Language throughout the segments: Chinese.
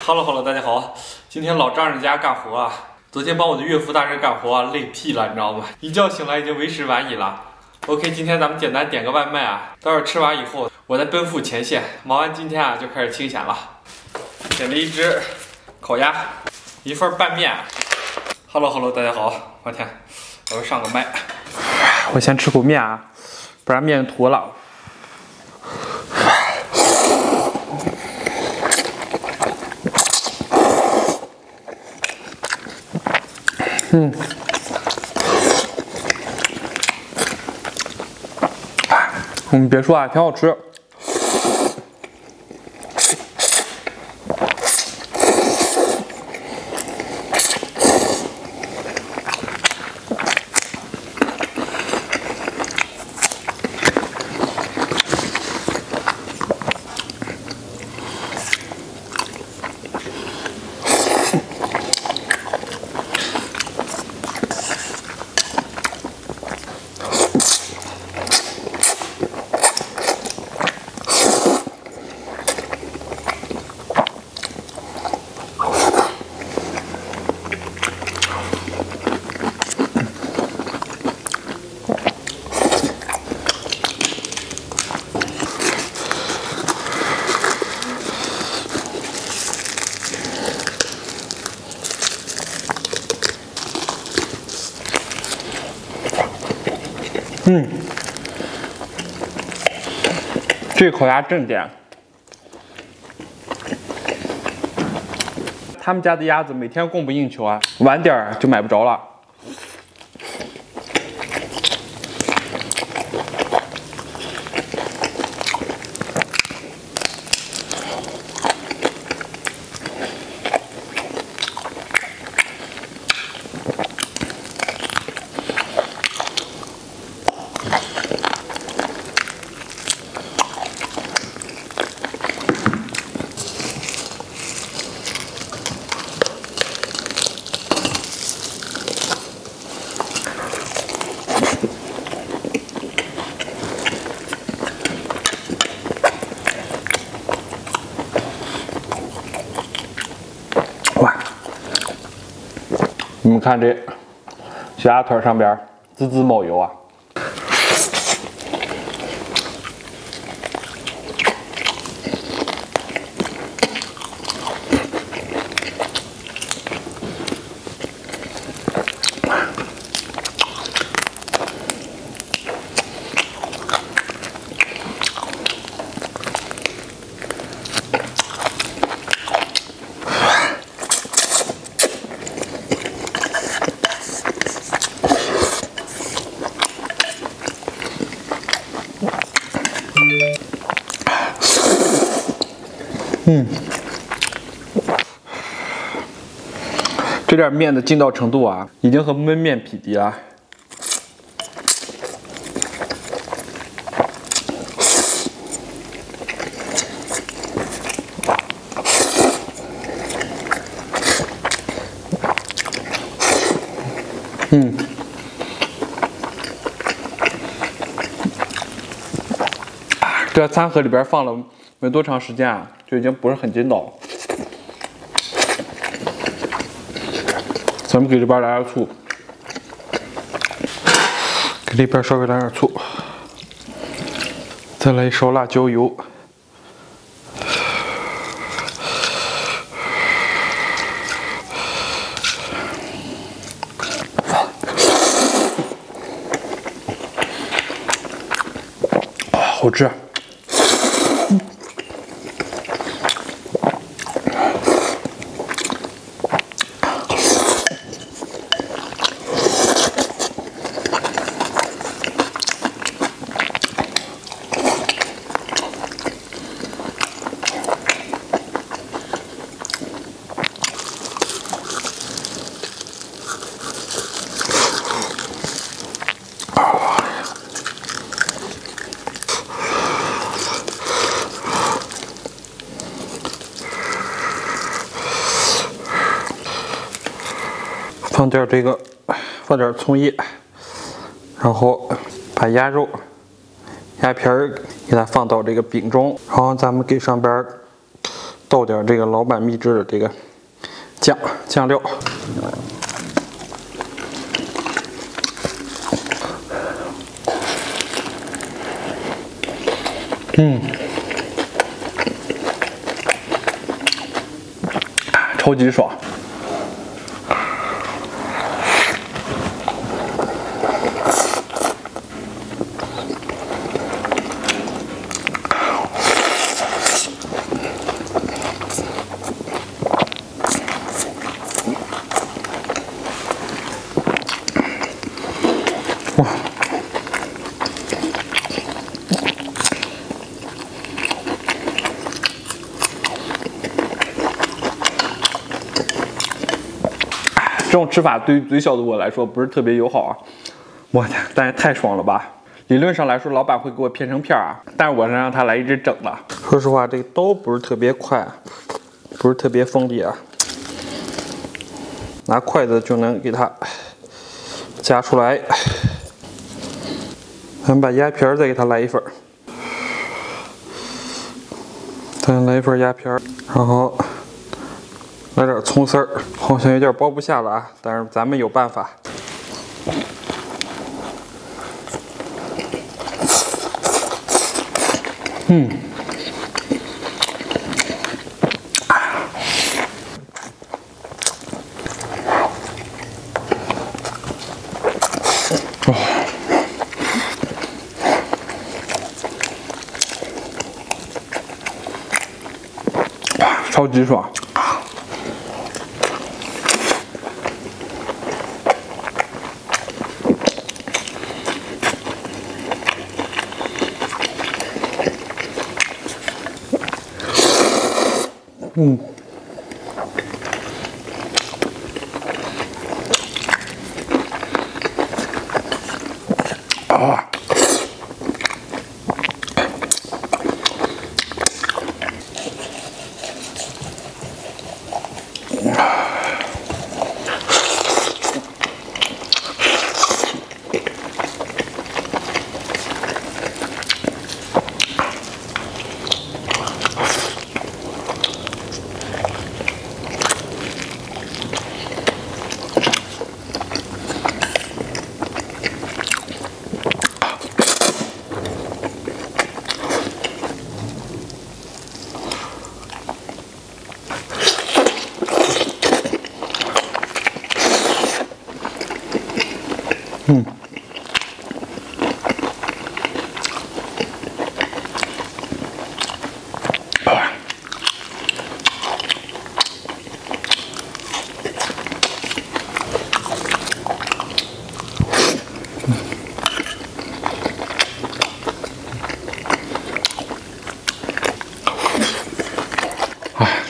Hello， 大家好，今天老丈人家干活啊，昨天帮我的岳父大人干活啊，累屁了，你知道吗？一觉醒来已经为时晚矣了。OK， 今天咱们简单点个外卖啊，待会儿吃完以后，我再奔赴前线，忙完今天啊就开始清闲了。点了一只烤鸭，一份拌面。Hello， 大家好，我天，我要上个麦。我先吃口面啊，不然面坨了。你别说啊，挺好吃。这烤鸭真甜。他们家的鸭子每天供不应求啊，晚点儿就买不着了。哇！你们看这小鸭腿上边滋滋冒油啊！这点面的劲道程度啊，已经和焖面匹敌了。这餐盒里边放了没多长时间啊，就已经不是很筋道了。咱们给这边来点醋，给这边稍微来点醋，再来一勺辣椒油，好吃。放点这个，放点葱叶，然后把鸭肉、鸭皮儿给它放到这个饼中，然后咱们给上边倒点这个老板秘制的这个酱料。超级爽。哇！这种吃法对于嘴小的我来说不是特别友好啊！我天，但是太爽了吧！理论上来说，老板会给我片成片啊，但是我是让他来一只整的。说实话，这个刀不是特别快，不是特别锋利啊，拿筷子就能给它夹出来。咱们把鸭皮再给它来一份，再来一份鸭皮，然后来点葱丝儿，好像有点包不下了啊，但是咱们有办法。超级爽！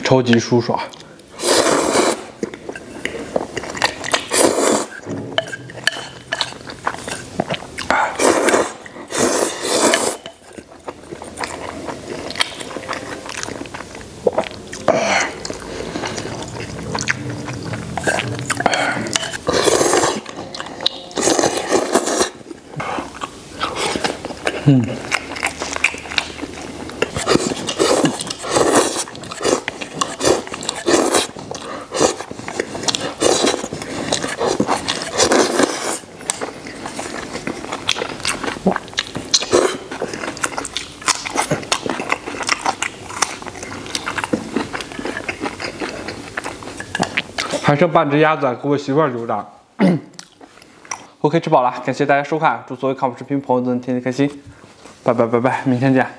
超级舒爽。还剩半只鸭子，给我媳妇儿留着。OK， 吃饱了，感谢大家收看，祝所有看我视频朋友都能天天开心，拜拜，明天见。